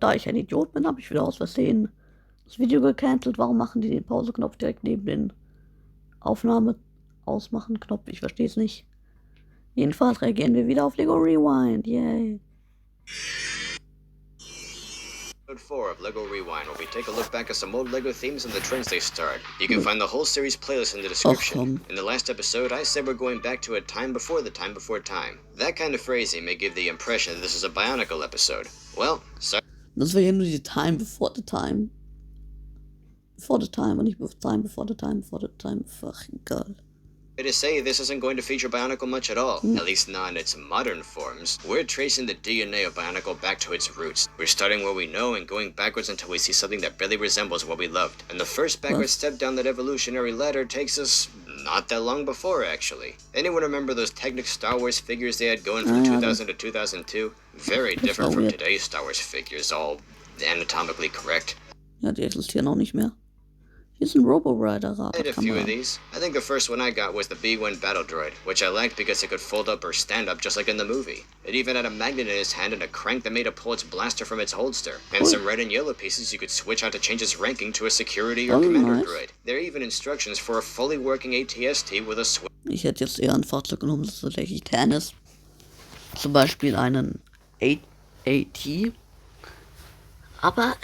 da ich ein Idiot bin, habe ich wieder aus Versehen das Video gecancelt. Warum machen die den Pause-Knopf direkt neben den Aufnahme-Ausmachen-Knopf? Ich verstehe es nicht. Jedenfalls reagieren wir wieder auf Lego Rewind. Yay. Episode 4 of LEGO Rewind, where we take a look back at some old LEGO themes and the trends they started. You can find the whole series playlist in the description. In the last episode, I said we're going back to a time before the time before time. That kind of phrasing may give the impression that this is a Bionicle episode. Well, sorry. Das wäre ja nur die Time before the time. Before the time und nicht time before the time before the time. Ach, egal. To say this isn't going to feature Bionicle much at all, at least not in its modern forms. We're tracing the DNA of Bionicle back to its roots. We're starting where we know and going backwards until we see something that barely resembles what we loved. And the first backward step down that evolutionary ladder takes us not that long before, actually. Anyone remember those Technic Star Wars figures they had going from 2000 to 2002? Very different from today's Star Wars figures, all anatomically correct. Ja, die existieren auch nicht mehr. Hier ist ein Robo-Rider-Rad. I had a few of these. I think the first one I got was the B1 Battle Droid, which I liked because it could fold up or stand up just like in the movie. It even had a magnet in its hand and a crank that made it pull its blaster from its holster. And some red and yellow pieces you could switch out to change its ranking to a security or commander droid. There are even instructions for a fully working ATST with a switch. Ich hätte jetzt eher ein Fahrzeug genommen, das tatsächlich tan ist. Zum Beispiel einen AT. Aber,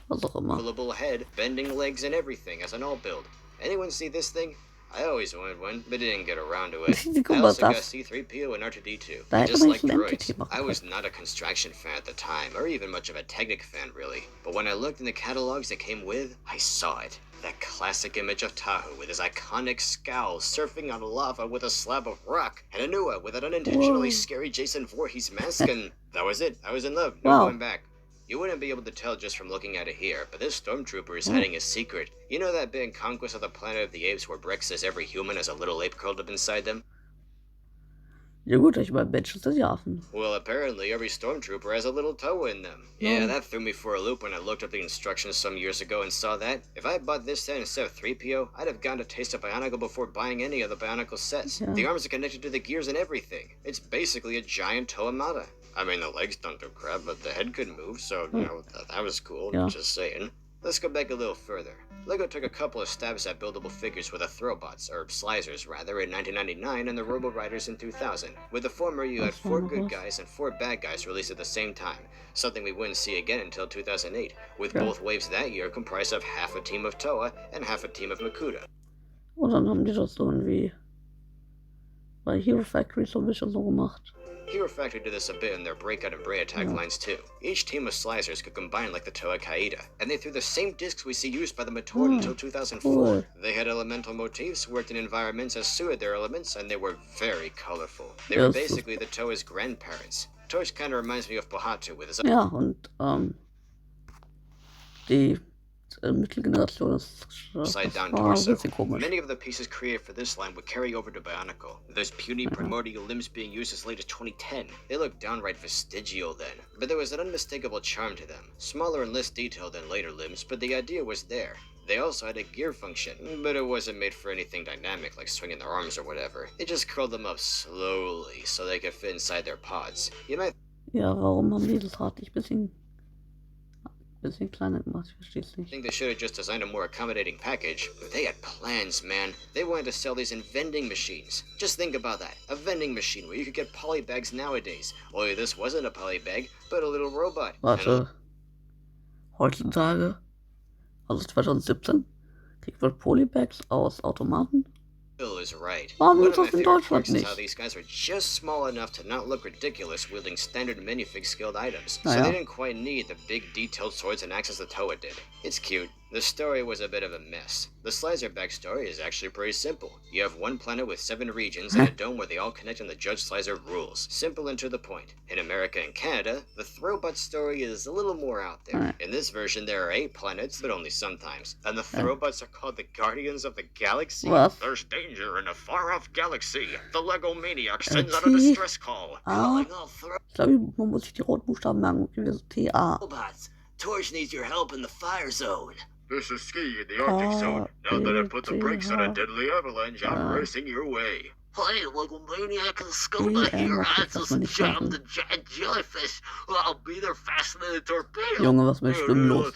was auch immer. Rollable head, bending legs and everything as an all build. Anyone see this thing? I always wanted one, but didn't get around to it. I also got C-3PO and R2-D2. I just like droids. I was not a Construction fan at the time, or even much of a Technic fan really. But when I looked in the catalogs that came with, I saw it. That classic image of Tahu with his iconic scowl surfing on lava with a slab of rock, and Anua with an unintentionally scary Jason Voorhees mask, and that was it. I was in love. No going back. You wouldn't be able to tell just from looking at it here, but this stormtrooper is hiding a secret. You know that big Conquest of the Planet of the Apes where Breck says every human has a little ape curled up inside them? Ja gut, ich meine, Menschen sind ja Affen. Well, apparently every stormtrooper has a little toe in them. Yeah, that threw me for a loop when I looked up the instructions some years ago and saw that. If I had bought this set instead of 3PO, I'd have gotten a taste of Bionicle before buying any of the Bionicle sets. The arms are connected to the gears and everything. It's basically a giant toe Amata. I mean, the legs don't do crap, but the head could move, so, you know, that was cool, just saying. Let's go back a little further. LEGO took a couple of stabs at buildable figures with the Throwbots, or Slicers rather, in 1999 and the Robo-Riders in 2000. With the former, you had 4 good guys and 4 bad guys released at the same time, something we wouldn't see again until 2008, with both waves that year comprised of half a team of Toa and half a team of Makuta. Und dann haben die das so irgendwie bei Hero Factory so ein bisschen so gemacht. Hero Factory did this a bit in their Breakout and Bray Attack lines too. Each team of Slicers could combine like the Toa Kaida, and they threw the same discs we see used by the Matord until 2004. They had elemental motifs, worked in environments as suited their elements, and they were very colorful. They were basically the Toa's grandparents. Toys kind of reminds me of Pohatu with his... Ja, und die Mittelgeneration ist upside-down torso. Many of the pieces created for this line would carry over to Bionicle. Those puny primordial limbs being used as late as 2010. They looked downright vestigial then, but there was an unmistakable charm to them. Smaller and less detailed than later limbs, but the idea was there. They also had a gear function, but it wasn't made for anything dynamic like swinging their arms or whatever. It just curled them up slowly so they could fit inside their pods. You might... Ja, warum haben die das Rad nicht bisschen kleiner gemacht? Ich verstehe es nicht. I think they should have just designed a more accommodating package. But they had plans, man. They wanted to sell these in vending machines. Just think about that. A vending machine where you could get polybags nowadays. Only this wasn't a polybag, but a little robot. Warte. Heutzutage, also 2017, kriegt man Polybags aus Automaten? Bill is right. Warum One gibt's of das my in favorite Deutschland quirks is nicht? how these guys are just small enough to not look ridiculous wielding standard minifig skilled items. So they didn't quite need the big detailed swords and axes that Toa did. It's cute. The story was a bit of a mess. The Slicer backstory is actually pretty simple. You have one planet with 7 regions and a dome where they all connect and the Judge Slicer rules. Simple and to the point. In America and Canada, the Throwbot story is a little more out there. In this version, there are 8 planets, but only sometimes. And the Throwbots are called the Guardians of the Galaxy. There's danger in a far-off galaxy. The Lego Maniac sends out a distress call. Calling all Ich glaube, man muss sich die Rotbuchstaben merken. TA. Throwbots. Torch needs your help in the fire zone. This is Ski in the Arctic Zone. Now that I've put the brakes on a deadly avalanche, I'm racing your way. Hey, Lego Maniac and Nee, Skoda here. mach I das, was just man nicht jammed machen. the giant jellyfish. Well, I'll be there faster than a torpedo. Junge, was mit Stimmen los?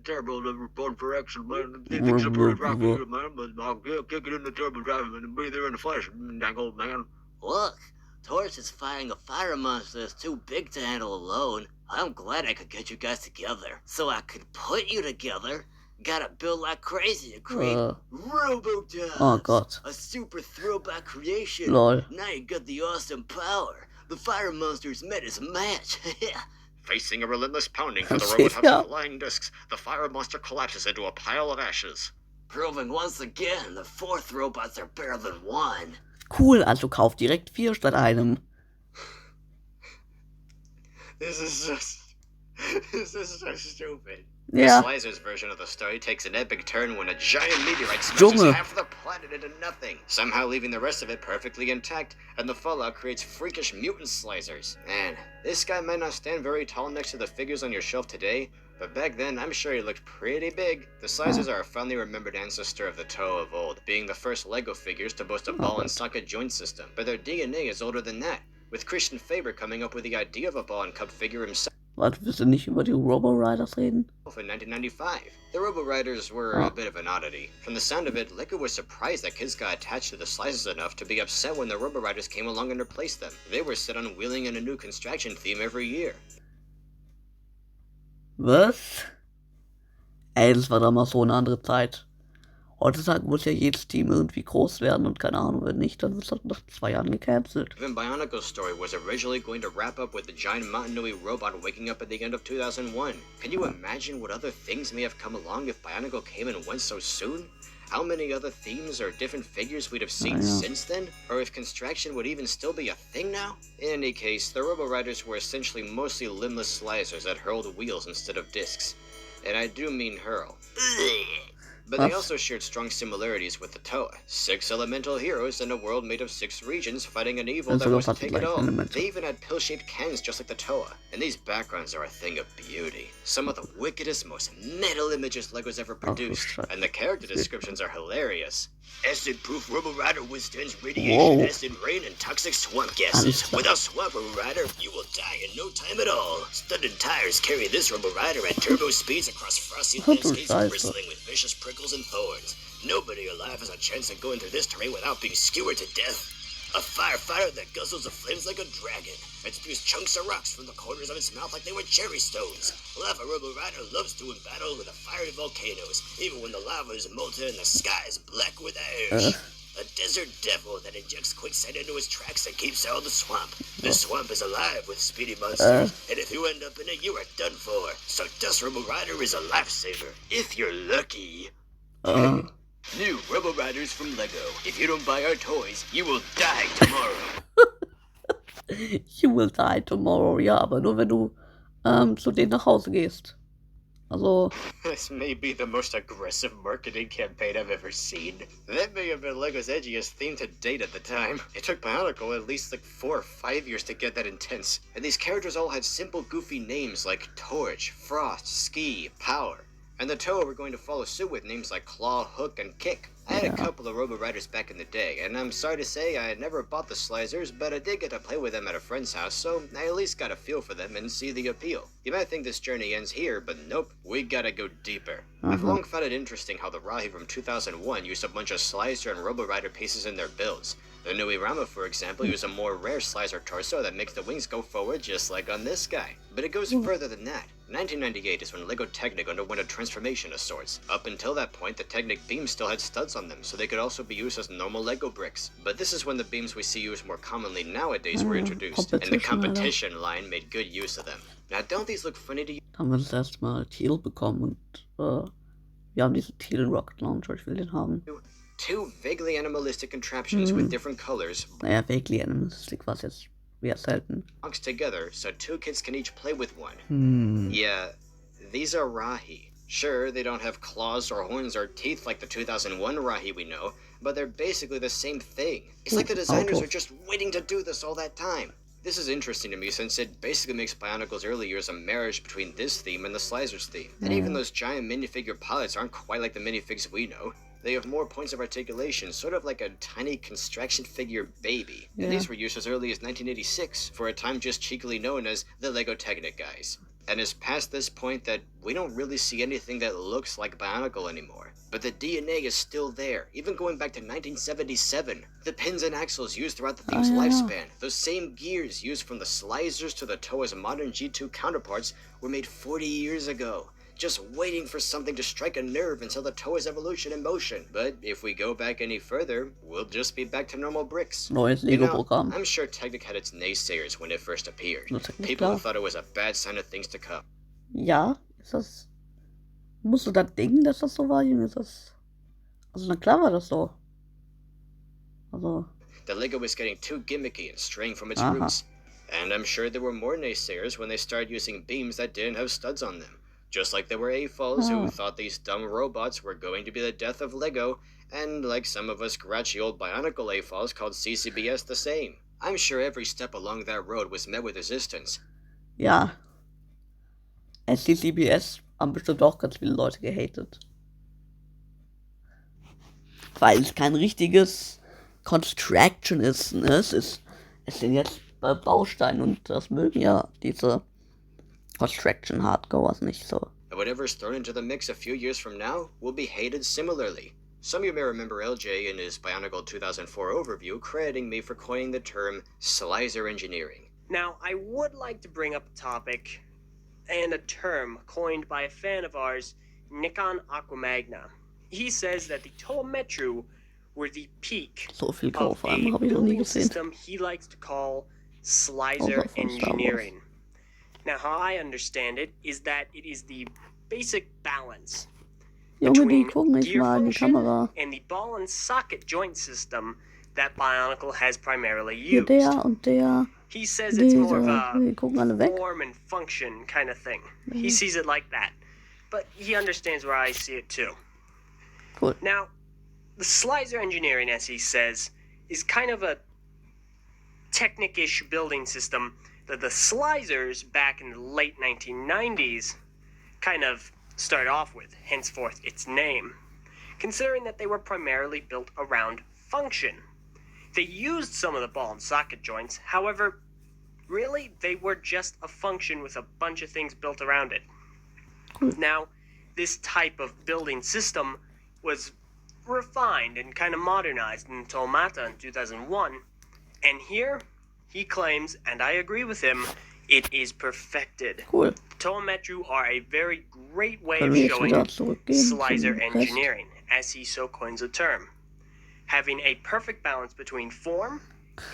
Terrible, fun for action, man. Things are pretty rocky here, man, but I'll kick it in the turbo drive and be there in the flesh, dang old man. Look, Torch is fighting a fire monster that's too big to handle alone. I'm glad I could get you guys together, so I could put you together. Gotta build like crazy to create Robotubs. Oh Gott. A super throwback creation. Lol. Now you got the awesome power. The fire monsters met as a match. Facing a relentless pounding for the Robotubs flying discs, the fire monster collapses into a pile of ashes. Proving once again the 4th robots are better than 1. Cool, also kauf direkt 4 statt einem. This is so stupid. Yeah. The Slicer's version of the story takes an epic turn when a giant meteorite smashes half of the planet into nothing, somehow leaving the rest of it perfectly intact, and the fallout creates freakish mutant Slicers. Man, this guy might not stand very tall next to the figures on your shelf today, but back then I'm sure he looked pretty big. The Slicers are a fondly remembered ancestor of the Toho of old, being the first LEGO figures to boast a ball and socket joint system, but their DNA is older than that, with Christian Faber coming up with the idea of a ball and cup figure himself. Warte, willst du nicht über die Robo-Riders reden? In 1995. The Robo-Riders were a bit of an oddity. From the sound of it, LEGO was surprised that kids got attached to the Slices enough to be upset when the Robo-Riders came along and replaced them. They were set on wheeling in a new construction theme every year. Was? Ey, das war damals so eine andere Zeit. Heutzutage muss ja jedes Team irgendwie groß werden und keine Ahnung, wenn nicht, dann wird es halt nach 2 Jahren gecancelt. Even Bionicle's story was originally going to wrap up with the giant Mountain robot waking up at the end of 2001. Can you imagine what other things may have come along if Bionicle came and went so soon? How many other themes or different figures we'd have seen since then? Or if construction would even still be a thing now? In any case, the Robo-Riders were essentially mostly limbless slicers that hurled wheels instead of discs. And I do mean hurl. But they also shared strong similarities with the Toa. 6 elemental heroes in a world made of 6 regions fighting an evil that was to take it all. They even had pill-shaped cans just like the Toa. And these backgrounds are a thing of beauty. Some of the wickedest, most metal images LEGO's ever produced. And the character descriptions are hilarious. Acid-proof Robo-Rider withstands radiation, acid rain, and toxic swamp gases. Without Swamp Robo-Rider, you will die in no time at all. Studded tires carry this Robo-Rider at turbo speeds across frosty landscapes bristling with vicious prickles and thorns. Nobody alive has a chance of going through this terrain without being skewered to death. A firefighter that guzzles the flames like a dragon. It spews chunks of rocks from the corners of its mouth like they were cherry stones. Lava Robo-Rider loves doing battle with the fiery volcanoes, even when the lava is molten and the sky is black with ash. A desert devil that injects quicksand into his tracks and keeps out the swamp. The swamp is alive with speedy monsters, and if you end up in it, you are done for. So Dust Robo-Rider is a lifesaver, if you're lucky. New Robo-Riders from LEGO. If you don't buy our toys, you will die tomorrow. You will die tomorrow, ja, aber nur wenn du zu denen nach Hause gehst. Also. This may be the most aggressive marketing campaign I've ever seen. That may have been LEGO's edgiest theme to date at the time. It took Bionicle at least like 4 or 5 years to get that intense. And these characters all had simple goofy names like Torch, Frost, Ski, Power. And the Toa were going to follow suit with names like Claw, Hook, and Kick. I had a couple of Robo-Riders back in the day, and I'm sorry to say I had never bought the Slicers, but I did get to play with them at a friend's house, so I at least got a feel for them and see the appeal. You might think this journey ends here, but nope, we gotta go deeper. I've long found it interesting how the Rahi from 2001 used a bunch of Slicer and Robo-Rider pieces in their builds. The new Irama, for example, used a more rare Slicer torso that makes the wings go forward just like on this guy. But it goes further than that. 1998 is when LEGO Technic underwent a transformation of sorts. Up until that point, the Technic beams still had studs on them, so they could also be used as normal LEGO bricks. But this is when the beams we see used more commonly nowadays were introduced, and the competition line made good use of them. Now, don't these look funny to you? Haben wir das erste Mal Teal bekommen und wir haben diesen Teal Rocket Launcher, ich will den haben. 2 vaguely animalistic contraptions with different colors. Naja, vaguely animalistic was jetzt eher selten. Boxed together so 2 kids can each play with one. Yeah, these are Rahi. Sure, they don't have claws or horns or teeth like the 2001 Rahi we know, but they're basically the same thing. It's like the designers are just waiting to do this all that time. This is interesting to me since it basically makes Bionicle's early years a marriage between this theme and the Slicers theme. And even those giant minifigure pilots aren't quite like the minifigs we know. They have more points of articulation, sort of like a tiny construction figure baby. And Yeah. these were used as early as 1986, for a time just cheekily known as the LEGO Technic guys. And it's past this point that we don't really see anything that looks like Bionicle anymore. But the DNA is still there, even going back to 1977. The pins and axles used throughout the theme's lifespan, those same gears used from the Slicers to the Toa's modern G2 counterparts, were made 40 years ago. Just waiting for something to strike a nerve until the Toa's evolution in motion. But if we go back any further, we'll just be back to normal bricks. Neues You know, Lego-Programm. I'm sure Technic had its naysayers when it first appeared. Na, Technik, People who klar. thought it was a bad sign of things to come. Ja, ist das. Musst du da denken, dass das so war, Junge? Ist das. Also, na klar war das so. Also. The Lego was getting too gimmicky and straying from its Aha. roots. And I'm sure there were more naysayers when they started using beams that didn't have studs on them. Just like there were AFOLs who thought these dumb robots were going to be the death of Lego, and like some of us scratchy old Bionicle AFOLs called CCBS the same. I'm sure every step along that road was met with resistance. Ja. CCBS haben bestimmt auch ganz viele Leute gehatet. Weil es kein richtiges Construction ist, ne? Es sind jetzt Bausteine und das mögen ja diese Construction Hardcores nicht so. And whatever's thrown into the mix a few years from now will be hated similarly. Some of you may remember LJ in his Bionicle 2004 overview crediting me for coining the term Slicer engineering. Now, I would like to bring up a topic and a term coined by a fan of ours, Nikon Aquamagna. He says that the Toa Metru were the peak So viel of Kaufheim a habe ich noch nie building gesehen. system he likes to call Slicer Außer von Star Wars. engineering. Now, how I understand it is that it is the basic balance Junge, die between gucken nicht gear mal in die function Kamera. and the ball and socket joint system that Bionicle has primarily Hier used. der und der. He says it's more of Diese. a Die gucken alle weg. form and function kind of thing. He sees it like that. But he understands where I see it too. Cool. Now, the Slicer engineering, as he says, is kind of a Technic-ish building system that the Slicers back in the late 1990s kind of started off with, henceforth its name, considering that they were primarily built around function. They used some of the ball and socket joints, however, really, they were just a function with a bunch of things built around it. Now, this type of building system was refined and kind of modernized in Tomata in 2001, and here he claims, and I agree with him, it is perfected. Cool. Toa Metru are a very great way Können of wir jetzt showing wieder zurückgehen Slicer zum Rest? engineering, as he so coins the term. Having a perfect balance between form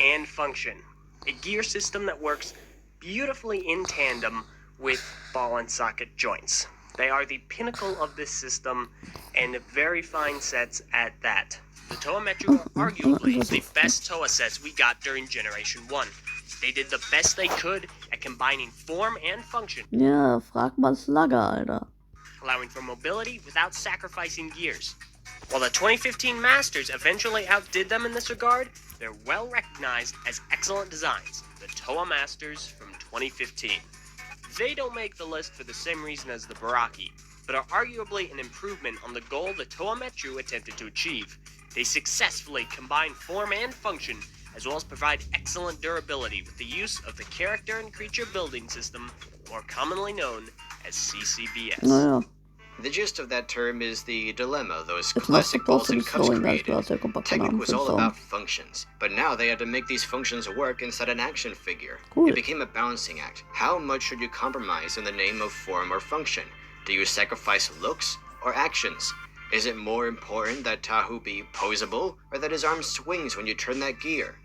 and function. A gear system that works beautifully in tandem with ball and socket joints. They are the pinnacle of this system, and very fine sets at that. The Toa Metru are arguably the best Toa sets we got during Generation 1. They did the best they could at combining form and function, Ja, frag mal Slugger, Alter. allowing for mobility without sacrificing gears. While the 2015 Masters eventually outdid them in this regard, they're well recognized as excellent designs, the Toa Masters from 2015. They don't make the list for the same reason as the Baraki, but are arguably an improvement on the goal the Toa Metru attempted to achieve. They successfully combine form and function, as well as provide excellent durability with the use of the character and creature building system, more commonly known as CCBS. Naja, The gist of that term is the dilemma those it's not classic supposed bolts to be and cups slowing, guys, created. but sehr kompakt Technic Namen was für all Song. about functions, but now they had to make these functions work inside an action figure. Cool. It became a balancing act. How much should you compromise in the name of form or function? Do you sacrifice looks or actions? Is it more important that Tahu be posable, or that his arm swings when you turn that gear?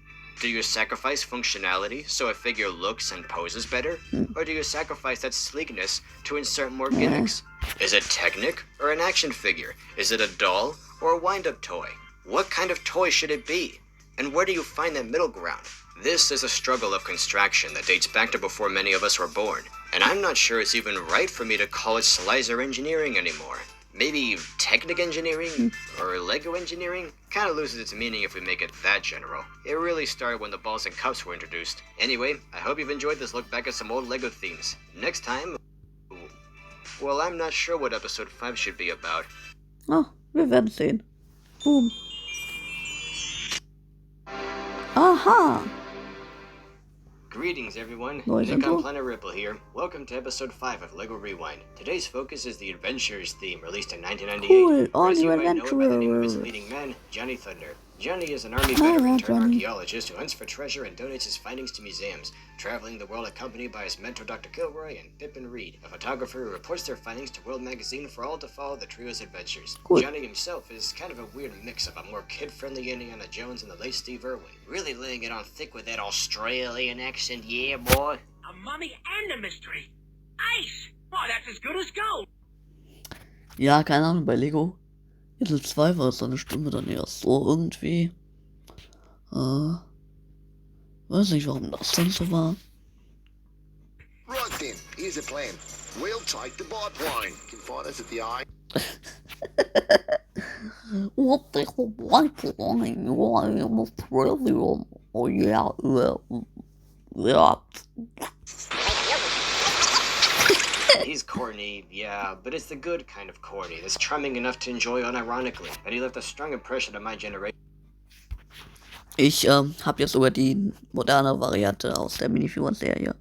Do you sacrifice functionality so a figure looks and poses better? Or do you sacrifice that sleekness to insert more gimmicks? Is it Technic or an action figure? Is it a doll or a wind-up toy? What kind of toy should it be? And where do you find that middle ground? This is a struggle of construction that dates back to before many of us were born, and I'm not sure it's even right for me to call it Slicer engineering anymore. Maybe Technic engineering or Lego engineering kind of loses its meaning if we make it that general. It really started when the balls and cups were introduced. Anyway, I hope you've enjoyed this look back at some old Lego themes. Next time, well, I'm not sure what episode 5 should be about. Oh, wir werden sehen. Boom. Aha! Greetings, everyone. Neues Nick on Intro. Planet Ripple here. Welcome to episode 5 of LEGO Rewind. Today's focus is the Adventures theme, released in 1998. Cool, all Or as you new might know it by the name of its adventurers. leading man, Johnny Thunder. Johnny is an army Hiya, veteran turned Johnny. archaeologist who hunts for treasure and donates his findings to museums, traveling the world accompanied by his mentor Dr. Kilroy and Pippin Reed, a photographer who reports their findings to World Magazine for all to follow the trio's adventures. Cool. Johnny himself is kind of a weird mix of a more kid-friendly Indiana Jones and the late Steve Irwin, really laying it on thick with that Australian accent, yeah boy. A mummy and a mystery. Ice! Oh, that's as good as gold. Ja, keine Ahnung, bei Lego Level 2 war es dann eine Stimme dann erst so irgendwie. Weiß nicht, warum das dann so war. Right then, here's a plan. We'll take the biplane. You can find us at the eye. What the hell, biplane? I am Australian. Oh yeah, yeah. He's corny, yeah, but it's the good kind of corny that's charming enough to enjoy unironically, and he left a strong impression on my generation Ich habe jetzt sogar die moderne Variante aus der Minifiguren-Serie.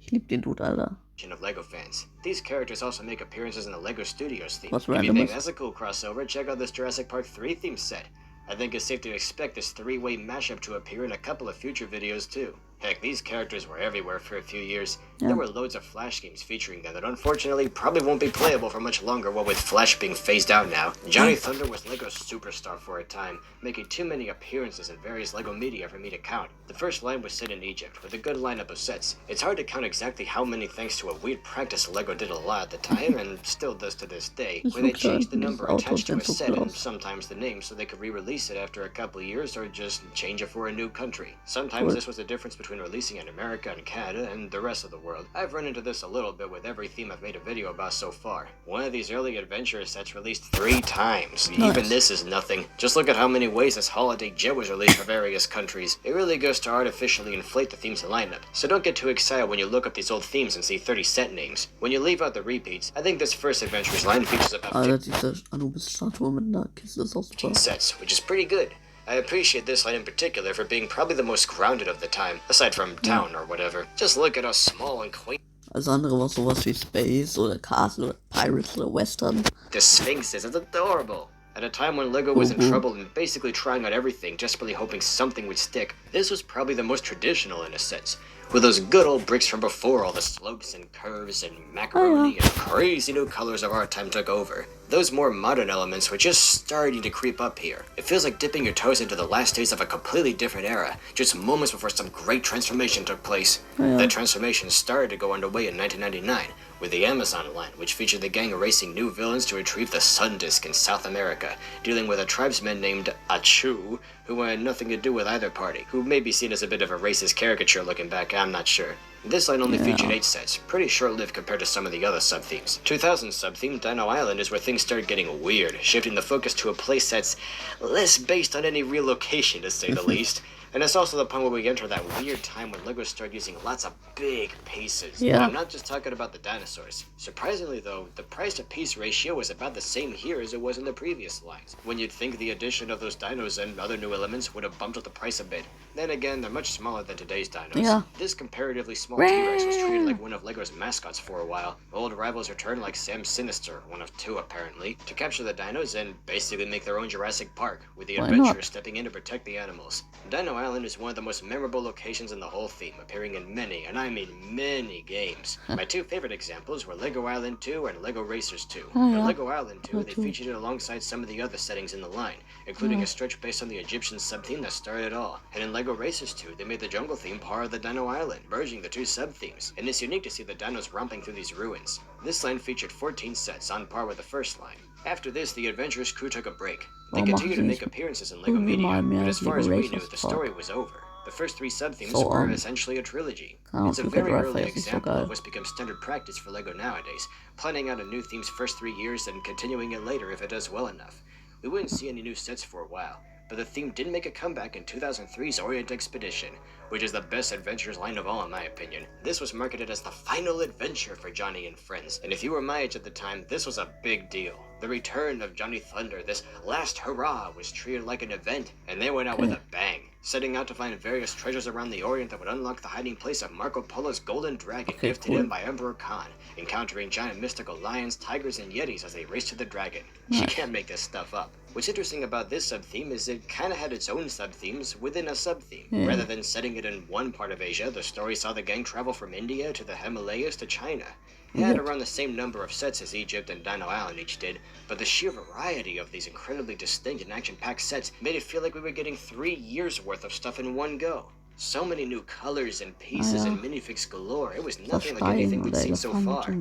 Ich lieb den Dude, Alter. of LEGO fans. These characters also make appearances in the LEGO Studios theme. What's If you random think is- that's a cool crossover, check out this Jurassic Park 3 theme set. I think it's safe to expect this three-way mashup to appear in a couple of future videos too. Heck, these characters were everywhere for a few years. Yeah. There were loads of Flash games featuring them that unfortunately probably won't be playable for much longer, what with Flash being phased out now. Johnny Thunder was LEGO's superstar for a time, making too many appearances in various LEGO media for me to count. The first line was set in Egypt, with a good lineup of sets. It's hard to count exactly how many thanks to a weird practice LEGO did a lot at the time, and still does to this day, where they changed the number attached to a set and sometimes the name so they could re-release it after a couple of years or just change it for a new country. Sometimes this was the difference between releasing in America and Canada and the rest of the world. I've run into this a little bit with every theme I've made a video about so far. One of these early adventure sets released 3 times. Nice. Even this is nothing. Just look at how many ways this holiday jet was released for various countries. It really goes to artificially inflate the theme's lineup. So don't get too excited when you look up these old themes and see 30 set names. When you leave out the repeats, I think this first adventure's line features about Alter, diese Anubis-Statue mit einer Kiste ist auch 15 super. sets, which is pretty good. I appreciate this line in particular for being probably the most grounded of the time, aside from Town or whatever. Just look at how small and quaint Alles andere war sowas wie Space oder Castle oder Pirates oder Western. the Sphinx is. It's adorable. At a time when LEGO was in trouble and basically trying out everything, desperately hoping something would stick, this was probably the most traditional in a sense. With those good old bricks from before all the slopes and curves and macaroni and crazy new colors of our time took over. Those more modern elements were just starting to creep up here. It feels like dipping your toes into the last days of a completely different era, just moments before some great transformation took place. That transformation started to go underway in 1999 with the Amazon line, which featured the gang racing new villains to retrieve the Sun Disk in South America, dealing with a tribesman named Achu, who had nothing to do with either party, who may be seen as a bit of a racist caricature looking back, I'm not sure. This line only featured 8 sets, pretty short-lived compared to some of the other sub-themes. 2000 sub-theme Dino Island is where things started getting weird, shifting the focus to a place that's less based on any real location, to say the least. And it's also the point where we enter that weird time when LEGO started using lots of big pieces. Yeah. And I'm not just talking about the dinosaurs. Surprisingly though, the price to piece ratio was about the same here as it was in the previous lines. When you'd think the addition of those dinos and other new elements would have bumped up the price a bit. Then again, they're much smaller than today's dinos. Yeah. This comparatively small T-Rex was treated like one of LEGO's mascots for a while. Old rivals returned like Sam Sinister, one of 2 apparently, to capture the dinos and basically make their own Jurassic Park, with the Why adventurers not? stepping in to protect the animals. Dino Island is one of the most memorable locations in the whole theme, appearing in many, and I mean many games. My 2 favorite examples were LEGO Island 2 and LEGO Racers 2. In LEGO Island 2, they featured it alongside some of the other settings in the line, including a stretch based on the Egyptian sub-theme that started it all. And in LEGO Racers 2, they made the jungle theme part of the Dino Island, merging the 2 sub-themes. And it's unique to see the dinos romping through these ruins. This line featured 14 sets, on par with the first line. After this, the Adventurers crew took a break. They Warum continued to machen sie make nicht appearances in LEGO irgendwie Media, mal mehr but as far as Lego we knew, Racers the Park? story was over. The first 3 sub-themes So, were essentially a trilogy. Ah, It's a Super very Drive early ist nicht so example geil. of what's become standard practice for LEGO nowadays, planning out a new theme's first 3 years and continuing it later if it does well enough. We wouldn't see any new sets for a while, but the theme did make a comeback in 2003's Orient Expedition, which is the best adventures line of all in my opinion. This was marketed as the final adventure for Johnny and friends, and if you were my age at the time, this was a big deal. The return of Johnny Thunder, this last hurrah, was treated like an event, and they went out with a bang, setting out to find various treasures around the Orient that would unlock the hiding place of Marco Polo's golden dragon gifted him by Emperor Khan, encountering giant mystical lions, tigers, and yetis as they raced to the dragon. You can't make this stuff up. What's interesting about this sub-theme is it kind of had its own sub-themes within a sub-theme. Rather than setting it in one part of Asia, the story saw the gang travel from India to the Himalayas to China. It had around the same number of sets as Egypt and Dino Island each did, but the sheer variety of these incredibly distinct and action-packed sets made it feel like we were getting 3 years worth of stuff in one go. So many new colors and pieces and minifigs galore. It was nothing like anything we'd seen so far.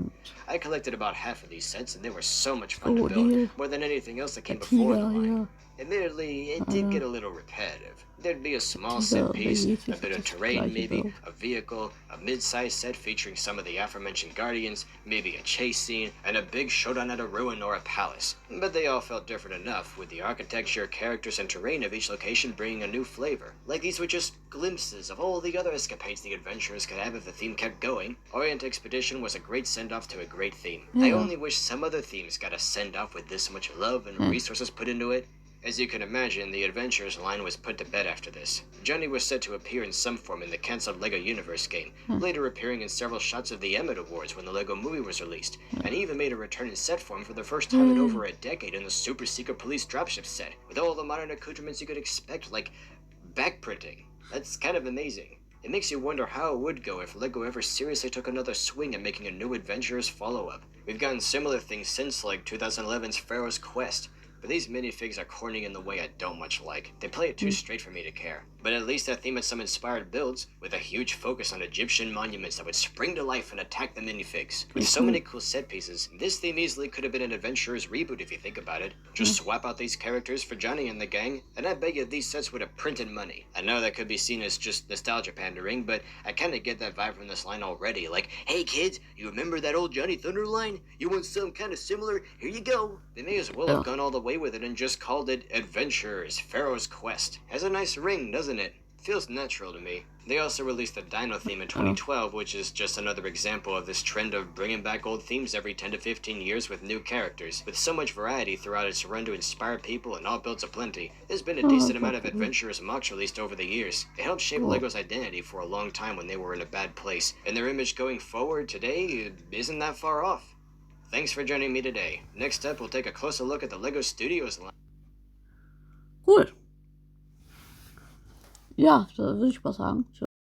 I collected about half of these sets, and they were so much fun to build, more than anything else that came before the line. Admittedly, it did get a little repetitive. There'd be a small set piece, a bit of terrain maybe, a vehicle, a mid-sized set featuring some of the aforementioned guardians, maybe a chase scene, and a big showdown at a ruin or a palace. But they all felt different enough, with the architecture, characters, and terrain of each location bringing a new flavor. Like these were just glimpses of all the other escapades the adventurers could have if the theme kept going. Orient Expedition was a great send-off to a great theme. I only wish some other themes got a send-off with this much love and resources put into it. As you can imagine, the Adventurers line was put to bed after this. Johnny was set to appear in some form in the cancelled LEGO Universe game, later appearing in several shots of the Emmett Awards when the LEGO movie was released, and he even made a return in set form for the first time in over a decade in the Super Secret Police Dropship set, with all the modern accoutrements you could expect, like backprinting. That's kind of amazing. It makes you wonder how it would go if LEGO ever seriously took another swing at making a new Adventurers follow-up. We've gotten similar things since, like 2011's Pharaoh's Quest. But these minifigs are corny in the way I don't much like. They play it too straight for me to care. But at least that theme had some inspired builds, with a huge focus on Egyptian monuments that would spring to life and attack the minifigs. With so many cool set pieces, this theme easily could have been an Adventurers reboot if you think about it. Just swap out these characters for Johnny and the gang, and I bet you these sets would have printed money. I know that could be seen as just nostalgia pandering, but I kinda get that vibe from this line already. Like, hey kids, you remember that old Johnny Thunder line? You want something kinda similar? Here you go. They may as well have gone all the way with it and just called it Adventurers, Pharaoh's Quest. Has a nice ring, doesn't it? Feels natural to me. They also released the Dino theme in 2012, which is just another example of this trend of bringing back old themes every 10 to 15 years with new characters. With so much variety throughout its run to inspire people and all builds aplenty, there's been a decent amount of Adventurers mocks released over the years. It helped shape LEGO's identity for a long time when they were in a bad place, and their image going forward today isn't that far off. Thanks for joining me today. Next up, we'll take a closer look at the LEGO Studios line. Cool. Ja, da würde ich mal sagen.